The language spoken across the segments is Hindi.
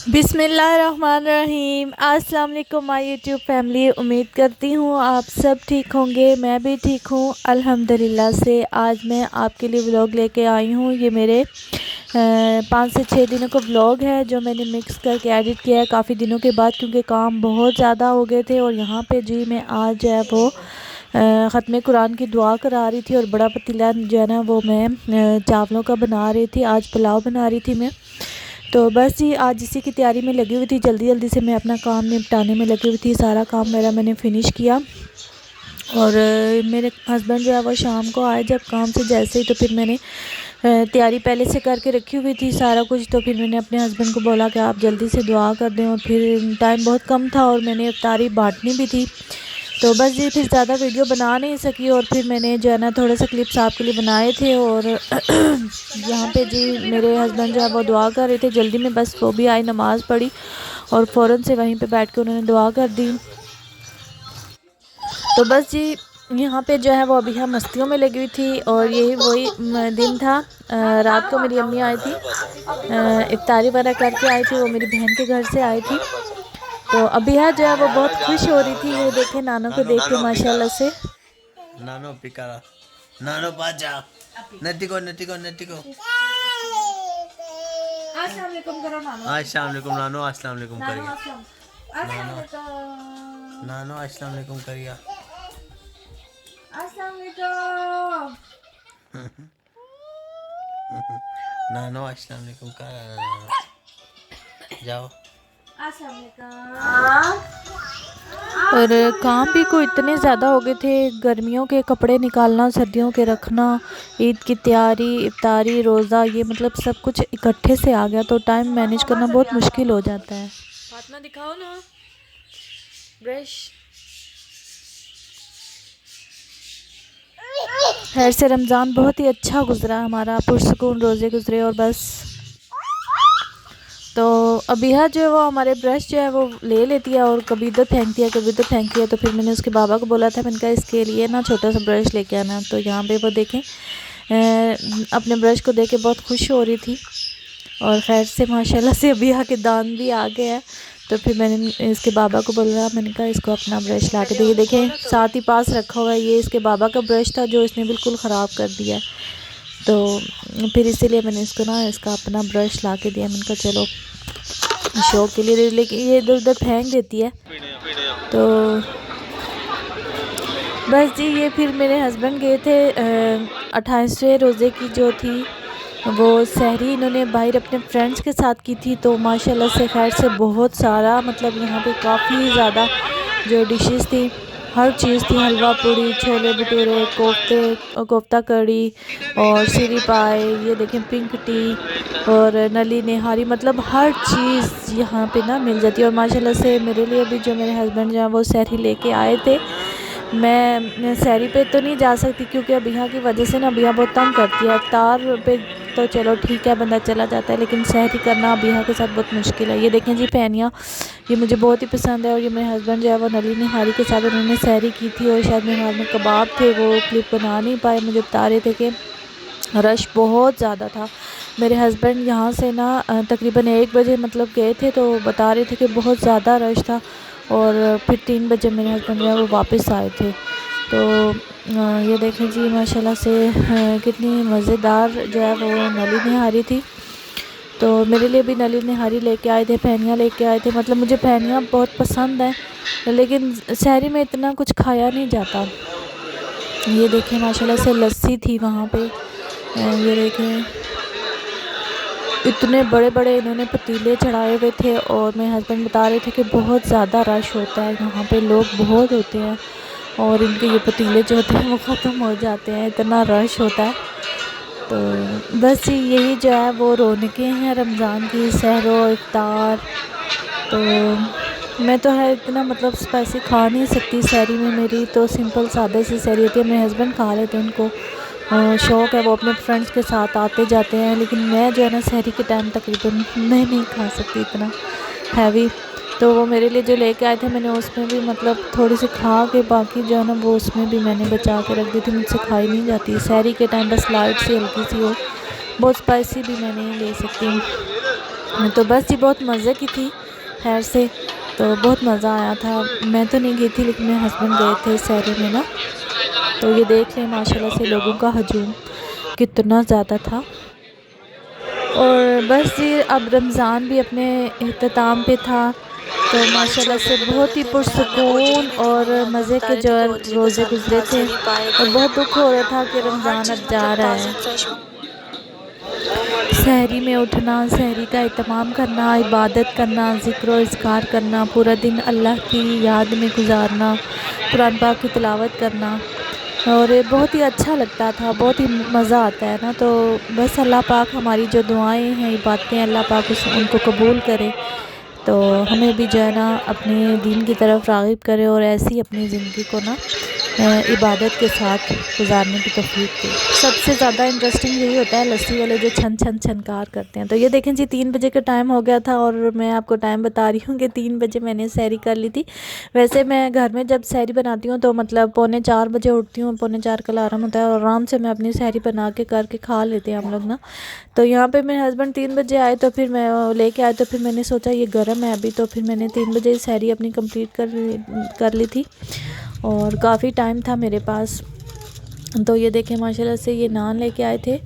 बिस्मिल्लाहिर्रहमानिर्रहीम। अस्सलाम वालेकुम माय यूट्यूब फैमिली। उम्मीद करती हूँ आप सब ठीक होंगे। मैं भी ठीक हूँ अल्हम्दुलिल्लाह से। आज मैं आपके लिए व्लॉग लेके आई हूँ। ये मेरे 5 से 6 दिनों का व्लॉग है जो मैंने मिक्स करके एडिट किया है काफ़ी दिनों के बाद, क्योंकि काम बहुत ज़्यादा हो गए थे। और यहाँ पे जी मैं आज जो है वो ख़त्म कुरान की दुआ करा रही थी और बड़ा पतीला जो है ना वो मैं चावलों का बना रही थी। आज पुलाव बना रही थी मैं। तो बस जी आज इसी की तैयारी में लगी हुई थी। जल्दी जल्दी से मैं अपना काम निपटाने में लगी हुई थी। सारा काम मेरा मैंने फ़िनिश किया। और मेरे हस्बैंड जो है वो शाम को आए जब काम से जैसे ही, तो फिर मैंने तैयारी पहले से करके रखी हुई थी सारा कुछ। तो फिर मैंने अपने हस्बैंड को बोला कि आप जल्दी से दुआ कर दें। और फिर टाइम बहुत कम था और मैंने इफ्तारी बांटनी भी थी। तो बस जी फिर ज़्यादा वीडियो बना नहीं सकी। और फिर मैंने जो है ना थोड़े से क्लिप्स आपके लिए बनाए थे। और यहाँ पे जी मेरे हस्बैंड जो है वो दुआ कर रहे थे जल्दी में। बस वो भी आई, नमाज़ पढ़ी और फ़ौरन से वहीं पे बैठ के उन्होंने दुआ कर दी। तो बस जी यहाँ पे जो है वो अभी हम मस्तियों में लगी हुई थी। और यही वही दिन था। रात को मेरी अम्मी आई थी, इफ्तारी वगैरह करके आई थी। वो मेरी बहन के घर से आई थी। तो अबिया जो है वो बहुत खुश हो रही थी। ये देखे नानो को देख के माशाल्लाह से। नानो पिकारा, नानो बाजा, नतिको नतिको नतिको। अस्सलाम वालेकुम करो नानो। अस्सलाम वालेकुम नानो, अस्सलाम वालेकुम करिया। अस्सलाम वालेकुम। नानो अस्सलाम वालेकुम करिया। अस्सलाम वालेकुम। नानो अस्सलाम वालेकुम कर। जाओ। और काम भी को इतने ज़्यादा हो गए थे। गर्मियों के कपड़े निकालना, सर्दियों के रखना, ईद की तैयारी, इफ्तारी, रोज़ा, ये मतलब सब कुछ इकट्ठे से आ गया। तो टाइम मैनेज करना बहुत मुश्किल हो जाता है। फातिमा दिखाओ ना ब्रश। खैर से रमज़ान बहुत ही अच्छा गुजरा हमारा, पुरसुकून रोज़े गुजरे। और बस तो अबिहा जो है वो हमारे ब्रश जो है वो ले लेती है और कभी इधर फेंक दिया कभी इधर फेंक दिया। तो फिर मैंने उसके बाबा को बोला था, मैंने कहा इसके लिए ना छोटा सा ब्रश लेके आना। तो यहाँ पे वो देखें अपने ब्रश को देख के बहुत खुश हो रही थी। और खैर से माशाल्लाह से अबिहा के दांत भी आ गए हैं। तो फिर मैंने इसके बाबा को बोला, मैंने कहा इसको अपना ब्रश ला के दे। देखें साथ ही पास रखा हुआ है, ये इसके बाबा का ब्रश था जो इसने बिल्कुल ख़राब कर दिया। तो फिर इसीलिए मैंने इसको ना इसका अपना ब्रश ला के दिया। मैंने कहा चलो शौक के लिए, लेकिन ये इधर उधर फेंक देती है। तो बस जी ये फिर मेरे हस्बैंड गए थे 28वें रोज़े की जो थी वो सहरी इन्होंने बाहर अपने फ्रेंड्स के साथ की थी। तो माशाल्लाह से खैर से बहुत सारा मतलब यहाँ पे काफ़ी ज़्यादा जो डिशेस थी, हर चीज़ थी। हलवा पूड़ी, छोले भटूरे, कोफ्ते, कोफ्ता कड़ी और सीरी पाए, ये देखें पिंक टी और नली निहारी, मतलब हर चीज़ यहाँ पे ना मिल जाती है। और माशाल्लाह से मेरे लिए भी जो मेरे हस्बैंड जो हैं वो सहरी लेके आए थे। मैं सहरी पे तो नहीं जा सकती क्योंकि अबिहा की वजह से ना अबिहा बहुत तंग करती है। इफ्तार पे तो चलो ठीक है बंदा चला जाता है, लेकिन सहरी करना अबिहा के साथ बहुत मुश्किल है। ये देखें जी पैनियाँ, ये मुझे बहुत ही पसंद है। और ये मेरे हस्बैंड जो है वो नली निहारी के साथ उन्होंने सहरी की थी। और शायद मेरे हाथ में कबाब थे, वो क्लिप बना नहीं पाए। मुझे बता रहे थे कि रश बहुत ज़्यादा था। मेरे हस्बैंड यहाँ से ना तकरीबन 1 बजे मतलब गए थे, तो बता रहे थे कि बहुत ज़्यादा रश था। और फिर 3 बजे मेरे हस्बैंड जो है वो वापस आए थे। तो ये देखें जी माशाल्लाह से कितनी मज़ेदार जो है वो नली निहारी थी। तो मेरे लिए भी नली निहारी लेके आए थे, फैनियाँ लेके आए थे। मतलब मुझे फैनियाँ बहुत पसंद हैं, लेकिन सहरी में इतना कुछ खाया नहीं जाता। ये देखें माशाल्लाह से लस्सी थी वहाँ पे। ये देखें इतने बड़े बड़े इन्होंने पतीले चढ़ाए हुए थे। और मेरे हस्बैंड बता रहे थे कि बहुत ज़्यादा रश होता है यहाँ पे, लोग बहुत होते हैं और इनके ये पतीले जो होते हैं वो ख़त्म हो जाते हैं, इतना रश होता है। तो बस यही जो है वो रौनकें हैं रमज़ान की, सहरो इफ्तार। तो मैं तो है इतना मतलब स्पाइसी खा नहीं सकती सहरी में, मेरी तो सिंपल सादे सी सहरी होती है। मेरे हस्बैंड खा लेते हैं, उनको शौक़ है, वो अपने फ्रेंड्स के साथ आते जाते हैं। लेकिन मैं जो है ना सहरी के टाइम तकरीबन मैं नहीं खा सकती इतना हैवी। तो वो मेरे लिए जो लेके आए थे मैंने उसमें भी मतलब थोड़ी सी खा के, बाकी जो है ना वो उसमें भी मैंने बचा के रख दी थी, मुझसे खाई नहीं जाती सहरी के टाइम। बस लाइट सी हल्की सी हो, बहुत स्पाइसी भी मैं नहीं ले सकती। तो बस ये बहुत मज़े की थी खैर से, तो बहुत मज़ा आया था। मैं तो नहीं गई थी लेकिन मेरे हस्बैंड गए थे सहरी में ना। तो ये देख लें माशाल्लाह से लोगों का हजूम कितना ज़्यादा था। और बस ये अब रमज़ान भी अपने इख्तिताम पे था, तो माशाल्लाह से बहुत ही पुरसुकून और मज़े के जो है रोज़े गुज़रे थे। और बहुत दुख हो रहा था कि रमज़ान अब जा रहा है। सहरी में उठना, सहरी का एहतमाम करना, इबादत करना, ज़िक्र और इज़्कार करना, पूरा दिन अल्लाह की याद में गुजारना, कुरान पाक की तिलावत करना, और ये बहुत ही अच्छा लगता था, बहुत ही मज़ा आता है ना। तो बस अल्लाह पाक हमारी जो दुआएं हैं, इबादतें, अल्लाह पाक उनको कबूल करे, तो हमें भी जो है ना अपने दीन की तरफ राग़िब करे और ऐसी अपनी ज़िंदगी को ना इबादत के साथ गुजारने की तौफ़ीक दी। सबसे ज़्यादा इंटरेस्टिंग यही होता है लस्सी वाले जो छन छन छनकार करते हैं। तो ये देखें जी 3 बजे का टाइम हो गया था और मैं आपको टाइम बता रही हूँ कि 3 बजे मैंने सहरी कर ली थी। वैसे मैं घर में जब सहरी बनाती हूँ तो मतलब 3:45 बजे उठती हूँ, 4:45 का अलार्म होता है और आराम से मैं अपनी सहरी बना के करके खा लेते हैं हम लोग ना। तो यहाँ पे मेरे हस्बैंड 3 बजे आए, तो फिर मैं लेके आए, तो फिर मैंने सोचा ये गर्म है अभी, तो फिर मैंने 3 बजे सहरी अपनी कंप्लीट कर ली थी और काफ़ी टाइम था मेरे पास। तो ये देखें माशाल्लाह से ये नान लेके आए थे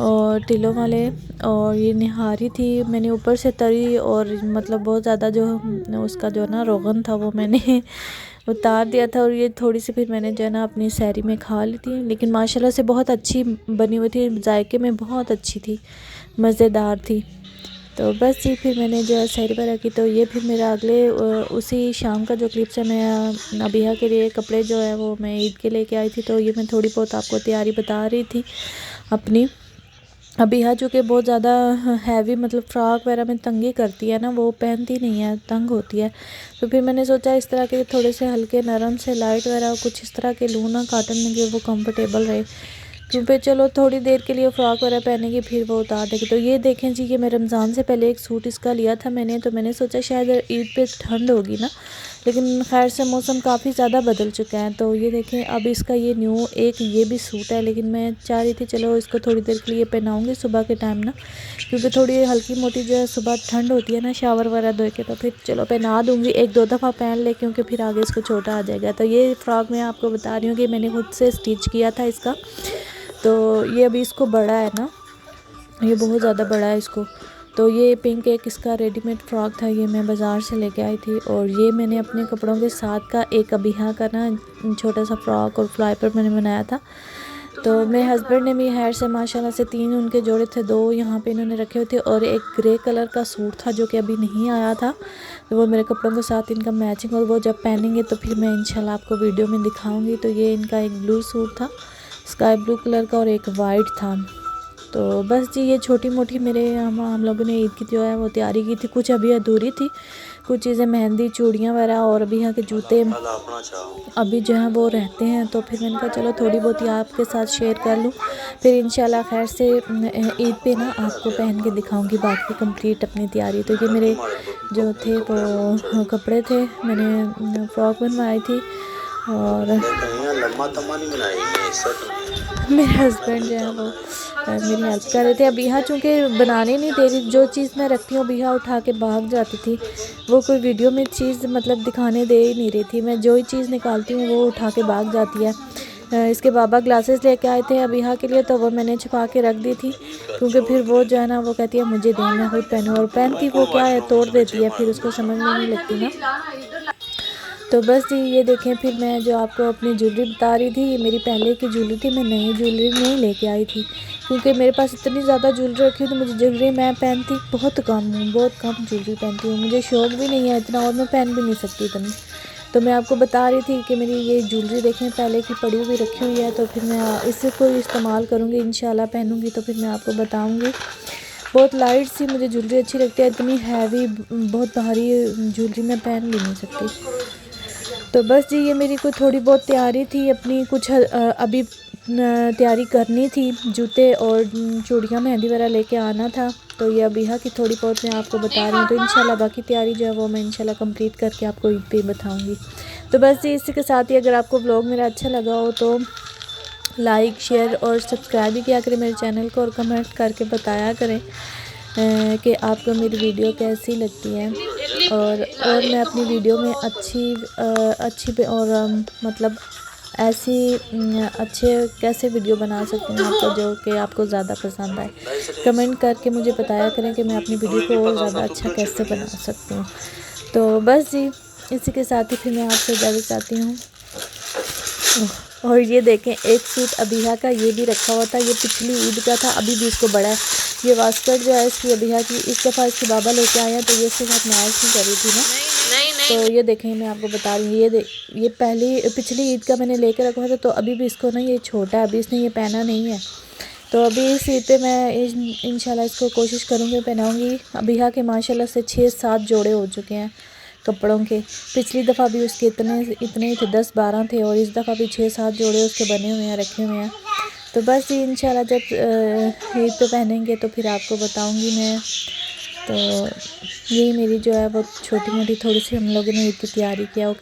और टिलों वाले, और ये निहारी थी मैंने ऊपर से तरी, और मतलब बहुत ज़्यादा जो उसका जो ना रोगन था वो मैंने उतार दिया था, और ये थोड़ी सी फिर मैंने जो है ना अपनी सहरी में खा ली थी। लेकिन माशाल्लाह से बहुत अच्छी बनी हुई थी, जायके में बहुत अच्छी थी, मज़ेदार थी। तो बस जी फिर मैंने जो है सहरी पर रखी। तो ये फिर मेरा अगले उसी शाम का जो क्लिप्स है, मैं अबिहा के लिए कपड़े जो है वो मैं ईद के लेके आई थी। तो ये मैं थोड़ी बहुत आपको तैयारी बता रही थी अपनी। अबिहा जो कि बहुत ज़्यादा हैवी मतलब फ़्रॉक वगैरह में तंगी करती है ना, वो पहनती नहीं है, तंग होती है। तो फिर मैंने सोचा इस तरह के थोड़े से हल्के नरम से लाइट वगैरह कुछ इस तरह के लूँ ना कॉटन में, कि वो कंफर्टेबल रहे, क्योंकि चलो थोड़ी देर के लिए फ़्रॉक वगैरह पहनेगी फिर वो उतार देगी। तो ये देखें जी, ये मैं रमज़ान से पहले एक सूट इसका लिया था मैंने, तो मैंने सोचा शायद ईद पे ठंड होगी ना, लेकिन खैर से मौसम काफ़ी ज़्यादा बदल चुका है। तो ये देखें अब इसका ये न्यू एक ये भी सूट है, लेकिन मैं चाह रही थी चलो इसको थोड़ी देर के लिए पहनाऊँगी सुबह के टाइम ना, क्योंकि थोड़ी हल्की मोटी जो है सुबह ठंड होती है ना शावर वगैरह धो के, तो फिर चलो पहना दूँगी, 1-2 दफ़ा पहन ले, क्योंकि फिर आगे इसको छोटा आ जाएगा। तो ये फ़्रॉक मैं आपको बता रही हूँ कि मैंने खुद से स्टिच किया था इसका। तो ये अभी इसको बड़ा है ना, ये बहुत ज़्यादा बड़ा है इसको। तो ये पिंक एक इसका रेडीमेड फ़्रॉक था, ये मैं बाज़ार से लेके आई थी, और ये मैंने अपने कपड़ों के साथ का एक अबिहा का ना छोटा सा फ़्रॉक और फ्लाई पर मैंने बनाया था। तो मेरे हस्बैंड ने भी हैर से माशाल्लाह से 3 उनके जोड़े थे, 2 यहाँ पे इन्होंने रखे हुए थे, और एक ग्रे कलर का सूट था जो कि अभी नहीं आया था, तो वो मेरे कपड़ों के साथ इनका मैचिंग, और वो जब पहनेंगे तो फिर मैं इंशाल्लाह आपको वीडियो में दिखाऊंगी। तो ये इनका एक ब्लू सूट था, स्काई ब्लू कलर का, और एक वाइट था। तो बस जी ये छोटी मोटी मेरे हम लोगों ने ईद की जो है वो तैयारी की थी, कुछ अभी अधूरी थी, कुछ चीज़ें मेहंदी चूड़ियाँ वगैरह और अभी यहाँ के जूते अभी जो है वो रहते हैं। तो फिर मैंने कहा चलो थोड़ी बहुत ही आपके साथ शेयर कर लूँ, फिर इंशाल्लाह खैर से ईद पे ना आपको पहन के दिखाऊंगी बाकी कंप्लीट अपनी तैयारी। तो ये मेरे जो थे वो कपड़े थे, मैंने फ़्रॉक बनवाई थी, और मेरे हस्बैंड जो है वो मेरी हेल्प कर रहे थे। अब यहाँ चूँकि बनाने नहीं दे रही, जो चीज़ मैं रखती हूँ बिहा उठा के भाग जाती थी, वो कोई वीडियो में चीज़ मतलब दिखाने दे ही नहीं रही थी। मैं जो ही चीज़ निकालती हूँ वो उठा के भाग जाती है। इसके बाबा ग्लासेस लेके आए थे अबिहा के लिए, तो वो मैंने छुपा के रख दी थी, क्योंकि फिर वो जो है ना वो कहती है मुझे दे, मैं खुद पहनूँ, और पहनती वो क्या है तोड़ देती है, फिर उसको समझ में नहीं लगती ना। तो बस जी ये देखें, फिर मैं जो आपको अपनी ज्वेलरी बता रही थी, ये मेरी पहले की ज्वेलरी थी, मैं नई ज्वेलरी नहीं लेके आई थी, क्योंकि मेरे पास इतनी ज़्यादा ज्वेलरी रखी हुई, तो मुझे ज्वेलरी मैं पहनती बहुत कम हूँ, बहुत कम ज्वेलरी पहनती हूँ, मुझे शौक़ भी नहीं है इतना, और मैं पहन भी नहीं सकती इतनी। तो मैं आपको बता रही थी कि मेरी ये ज्वेलरी देखें पहले की पड़ी हुई रखी हुई है, तो फिर मैं इसे कोई इस्तेमाल करूँगी इंशाल्लाह, पहनूँगी तो फिर मैं आपको बताऊँगी। बहुत लाइट सी मुझे ज्वेलरी अच्छी लगती है, इतनी हैवी बहुत भारी ज्वेलरी मैं पहन भी नहीं सकती। तो बस जी ये मेरी कोई थोड़ी बहुत तैयारी थी अपनी, कुछ अभी तैयारी करनी थी, जूते और चूड़ियाँ मेहंदी वगैरह लेके आना था। तो ये अबिहा की थोड़ी बहुत मैं आपको बता रही हूँ, तो इंशाल्लाह बाकी तैयारी जो है वो मैं इंशाल्लाह कंप्लीट करके आपको ईद पे बताऊँगी। तो बस जी इसी के साथ ही अगर आपको व्लॉग मेरा अच्छा लगा हो तो लाइक शेयर और सब्सक्राइब भी किया करें मेरे चैनल को, और कमेंट करके बताया करें। कि आपको मेरी वीडियो कैसी लगती है और मैं अपनी वीडियो में अच्छी और मतलब ऐसी अच्छे कैसे वीडियो बना सकती हूँ आपको जो कि आपको ज़्यादा पसंद आए। कमेंट करके मुझे बताया करें कि मैं अपनी वीडियो को और ज़्यादा अच्छा कैसे बना सकती हूँ। तो बस जी, इसी के साथ ही फिर मैं आपसे इजाज़त चाहती हूँ। और ये देखें, एक सूट अबिहा का ये भी रखा हुआ था, ये पिछली ईद का था, अभी भी इसको बड़ा है। ये वास्कट जो है इसकी अबिहा की, इस दफ़ा इसके बाबा लेके आए हैं तो ये इसके साथ मैच नहीं करी थी ना। तो ये देखें, मैं आपको बता रही हूँ, ये पिछली ईद का मैंने लेकर रखा था, तो अभी भी इसको ना ये छोटा है, अभी इसने ये पहना नहीं है। तो अभी इस ईद पे मैं इंशाल्लाह इसको कोशिश करूँगी, पहनाऊँगी। अबिहा के माशाल्लाह से 6-7 जोड़े हो चुके हैं कपड़ों के। पिछली दफ़ा भी उसके इतने ही थे, 10-12 थे, और इस दफ़ा भी 6-7 जोड़े उसके बने हुए हैं, रखे हुए हैं। तो बस जी, इंशाल्लाह जब ईद पे पहनेंगे तो फिर आपको बताऊंगी मैं। तो यही मेरी जो है वो छोटी मोटी थोड़ी सी हम लोगों ने ईद की तैयारी किया। ओके।